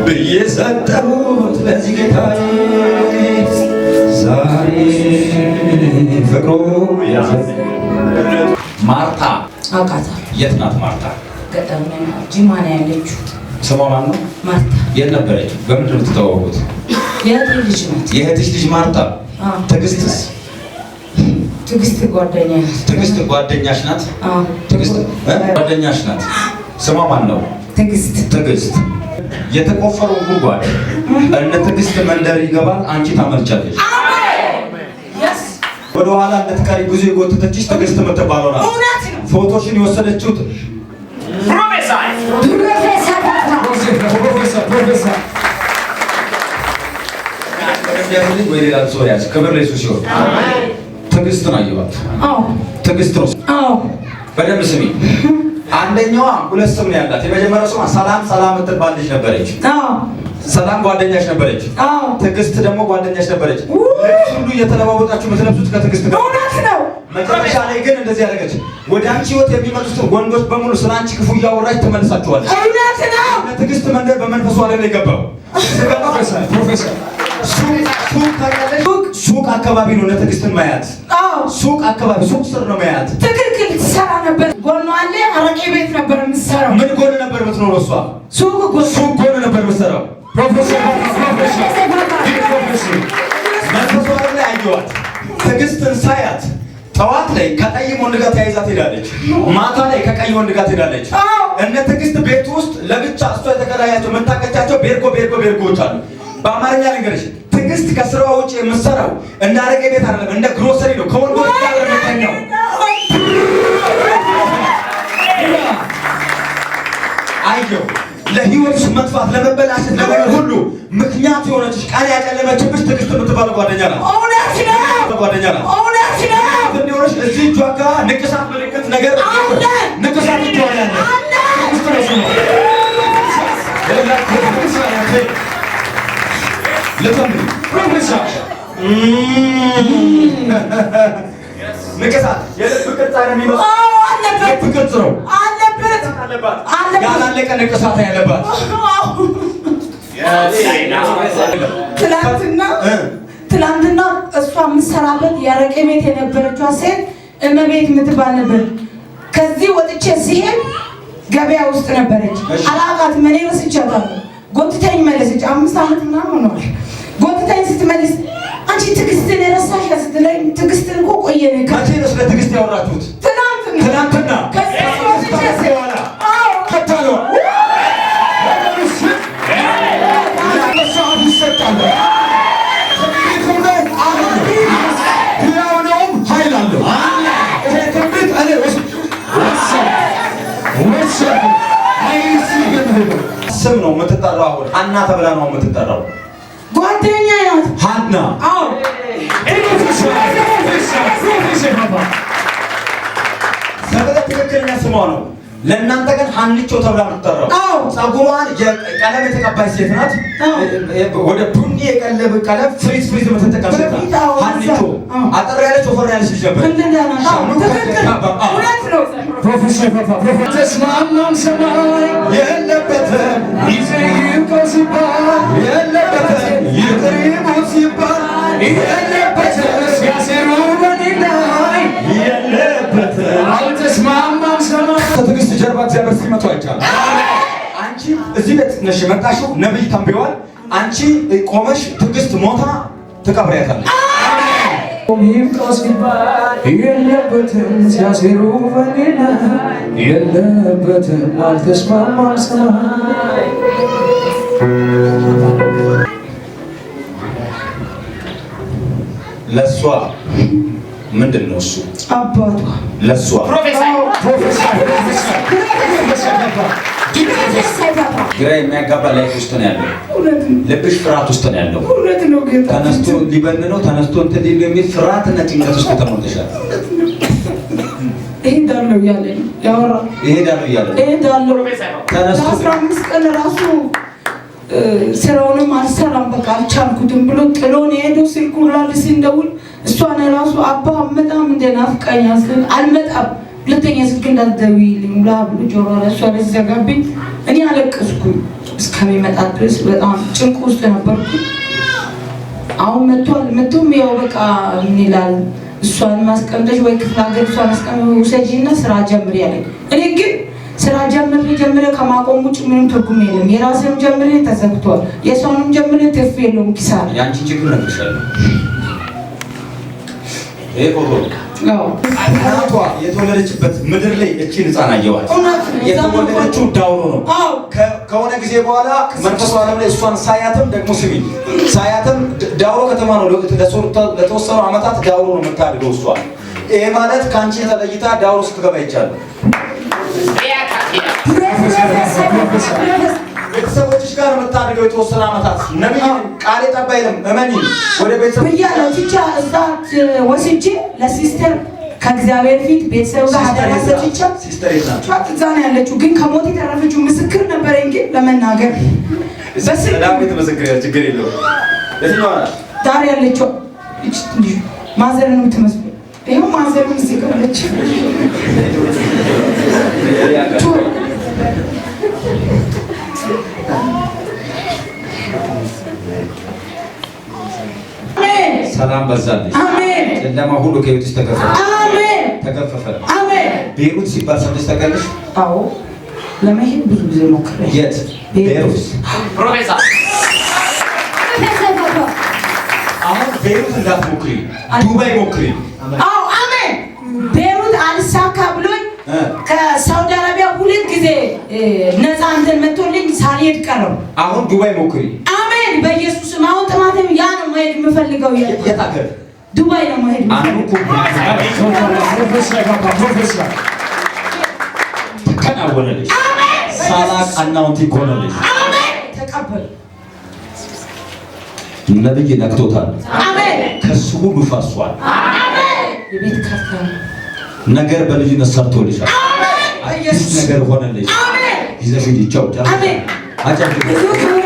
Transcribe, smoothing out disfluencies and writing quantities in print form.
ብዬ ሰጠሁት ለዚህ ጌታዬ ዛሬ ፍቅሩ ማርታ አውቃታለሁ። የት ናት ማርታ? ገጠር ነው ጂማ ነው ያለችው። ስሟ ማን ነው? ማርታ። የት ነበረች? በምንድን ነው የምትተዋወቁት? የእህቴ ልጅ ናት። የእህትሽ ልጅ ማርታ። ትዕግስትስ? ትዕግስት ጓደኛ ናት። ትዕግስት ጓደኛሽ ናት? ትዕግስት ጓደኛሽ ናት። ስሟ ማን ነው? ትዕግስት። ትዕግስት የተቆፈረው ጉድጓድ እነ ትዕግስት መንደር ይገባል፣ አንቺ ታመልጫለሽ። ወደ ኋላ እንድትቀሪ ብዙ የጎተተችሽ ትዕግስት የምትባለው ናት። ፎቶሽን የወሰደችው ወይ ሌላ ሰው ያዝ። ክብር ለኢየሱስ ሲሆን ትዕግስትን አየኋት። ትዕግስት ነው። በደንብ ስሚ። አንደኛዋ ሁለት ስም ነው ያላት። የመጀመሪያው ስሟ ሰላም ሰላም የምትባል ልጅ ነበረች። ሰላም ጓደኛሽ ነበረች። ትዕግስት ደግሞ ጓደኛሽ ነበረች። ሁሉ እየተለዋወጣችሁ የምትለብሱት ከትዕግስት ጋር ነው። መጨረሻ ላይ ግን እንደዚህ ያደረገች ወደ አንቺ ህይወት የሚመጡትን ወንዶች በሙሉ ስለ አንቺ ክፉ እያወራች ትመልሳችኋለች። ትዕግስት መንደር በመንፈሷ ላይ ነው የገባው። ፕሮፌሰር ሱቅ አካባቢ ነው ለትዕግስትን ማያት። ሱቅ አካባቢ ሱቅ ስር ነው ማያት። ትክክል ትሰራ ነበር። ጎኗ አለ አረቄ ቤት ነበር የምትሰራው። ምን ጎን ነበር የምትኖረው እሷ? ሱቅ ጎን ነበር የምትሰራው። ፕሮፌሰር መንፈሷ ላይ አየኋት። ትዕግስትን ሳያት ጠዋት ላይ ከቀይ ወንድ ጋር ተያይዛ ትሄዳለች። ማታ ላይ ከቀይ ወንድ ጋር ትሄዳለች። እነ ትዕግስት ቤት ውስጥ ለብቻ እሷ የተከራያቸው የምታቀቻቸው ቤርጎዎች አሉ። በአማርኛ ልንገርሽ፣ ትዕግስት ከስራዋ ውጭ የምትሰራው እንደ አረቄ ቤት አይደለም፣ እንደ ግሮሰሪ ነው። ከወንዶች ጋር የምትተኛው አየሁ። ለህይወትሽ መጥፋት፣ ለመበላሸት፣ ለመኖር ሁሉ ምክንያት የሆነችሽ ቀን ያጨለመችብሽ ትዕግስት የምትባለው ጓደኛ ናት። ጓደኛ ናት። እንደሆነሽ እዚህ እጇ ጋር ንቅሳት ምልክት ነገር ንቅሳት እጇ ያለ ንቅሳት የልብ ቅርጽ የሚመስለው ልብ ቅርጽ ነው ያላለቀ ንቅሳት ያለባት። ትላንትና እሷ የምትሰራበት የአረቄ ቤት የነበረችዋ ሴት እመቤት የምትባል ነበር። ከዚህ ወጥቼ ሲሄድ ገበያ ውስጥ ነበረች። አላውቃትም። እኔ ረስቻታለሁ። ጎትተኝ መለሰች። 5 ዓመት ምናምን ሆኗል። ጎትተኝ ስትመልስ አንቺ ትዕግስትን የረሳሽ ስትለኝ ትዕግስትን እኮ ቆየን። መቼ ነው ስለ ትዕግስት ያወራችሁት? ትናንትና ስም ነው የምትጠራው። አሁን ሀና ተብላ ነው የምትጠራው። ጓደኛ ናት ሀና። ትክክለኛ ስሟ ነው። ለእናንተ ግን ሀንቾ ተብላ የምትጠራው። ፀጉሯን ቀለም የተቀባች ሴት ናት። ወደ ቡኒ የቀለብ ቀለም ፍሪዝ የምትጠቀም ሴት ናት ሀንቾ። አጠር ያለች ወፈር ያለች ልጅ ነበር። ተስማማም ሰማይ የለበትም ይዘይቀው ሲባል የለበትም ይቅሪሙት ሲባል የለበትም ሲያሴሩ በኔ ላይ የለበትም አልተስማማም ሰማይ። ከትዕግስት ጀርባ እግዚአብሔር ሲመጡ አይቻልም። አንቺ እዚህ ቤት ነሽ የመጣሽው፣ ነብይ ተንብየዋል። አንቺ ቆመሽ ትዕግስት ሞታ ትቀብሪያታለሽ። ይብቃው ሲባል የለበትም ሲያሴሩ በኔ ላይ የለበትም አልተስማማም ሰማይ። ለሷ ምንድን ነው እሱ? አባቷ ለሷ ግራ የሚያጋባ ላይፍ ውስጥ ነው ያለው። ልብሽ ፍርሃት ውስጥ ነው ያለው። ተነስቶ ሊበን ነው ተነስቶ እንትን ሊል የሚል ፍርሃትና ጭንቀት ውስጥ ተሞልተሻል። እሄዳለሁ እያለኝ ያወራ እሄዳለሁ ተነስቶ 15 ቀን ራሱ ስራውንም አልሰራም በቃ አልቻልኩትም ብሎ ጥሎን የሄደው ስልኩን ላልስ እንደውል እሷን ራሱ አባ አመጣም እንደናፍቀኛል። አልመጣም ሁለተኛ ስልክ እንዳትደውይልኝ ብላ ጆሮ ለሷ ዘጋብኝ። እኔ አለቀስኩኝ እስከሚመጣ ድረስ በጣም ጭንቅ ውስጥ ነበርኩ። አሁን መጥቶም ያው በቃ ምን ይላል እሷን ማስቀምጠሽ ወይ ክፍለ ሀገር እሷን ማስቀምጠሽ ውሰጂና ስራ ጀምሪ ያለኝ። እኔ ግን ስራ ጀምሬ ከማቆም ውጭ ምንም ትርጉም የለም። የራሴም ጀምሬ ተዘግቷል፣ የሷንም ጀምሬ ትርፍ የለውም፣ ኪሳራ። ያንቺን ችግር ነግሬሻለሁ። ይሄ ፎቶ እናቷ የተወለደችበት ምድር ላይ እቺን ህፃን አየዋት። የተወለደችው ዳውሮ ነው። ከሆነ ጊዜ በኋላ መንፈሱ ዓለም ላይ እሷን ሳያትም ደግሞ ስሚ ሳያትም ዳውሮ ከተማ ነው ለተወሰኑ ዓመታት ዳውሮ ነው የምታድገው እሷ። ይሄ ማለት ከአንቺ ተለይታ ዳውሮ ስትገባ ይቻላል። ቤተሰቦችሽ ጋር የምታድገው የተወሰነ ዓመታት ነብይ ቃል ጠባይለም እመኒ ወደ ቤተሰብ ብያለሁ። ብቻ እዛ ወስጄ ለሲስተር ከእግዚአብሔር ፊት ቤተሰብ ጋር አደረሰች። ሲስተር ይዛች እዛ ነው ያለችው። ግን ከሞት የተረፈችው ምስክር ነበረኝ። ግን ለመናገር ዳዊት ምስክር ያለ ችግር የለውም። ለትኛው ዳር ያለችው ማዘርን የምትመስለው ይሄው ማዘርን ሲቀርለች ሰላም በዛልሽ። አሜን። ጨለማ ሁሉ ከህይወትሽ ተገፈፈ። አሜን። ተገፈፈ። አሜን። ቤሩት ሲባል ሰምተሽ ታውቂያለሽ? አዎ፣ ለመሄድ ብዙ ጊዜ ሞክሬ። የት? ቤሩት። ፕሮፌሰር አሁን ቤሩት እንዳትሞክሪ፣ ዱባይ ሞክሪ። አዎ፣ አሜን። ቤሩት አልሳካ ብሎኝ ከሳውዲ አረቢያ 2 ጊዜ ነፃ እንትን መጥቶልኝ ሳልሄድ ቀረው። አሁን ዱባይ ሞክሪ። አሜን። በኢየሱስም አሁን ጥማቴም ያ ነው መሄድ የምፈልገው። የት ሀገር? ዱባይ ነው መሄድ ተከናወነልሽ። ሳላቅ አናውንቲ ሆነልሽ። ተቀበል። ነብይ ነክቶታል። አሜን። ከሱ ሁሉ ፈሷል። አሜን። የቤት ካርታ ነገር በልጅነት ሰርቶልሻል። አሜን። አዲስ ነገር ሆነልሽ። አሜን። ይዘሽ ሂጂ። ቻው ቻው። አሜን። አጫጭ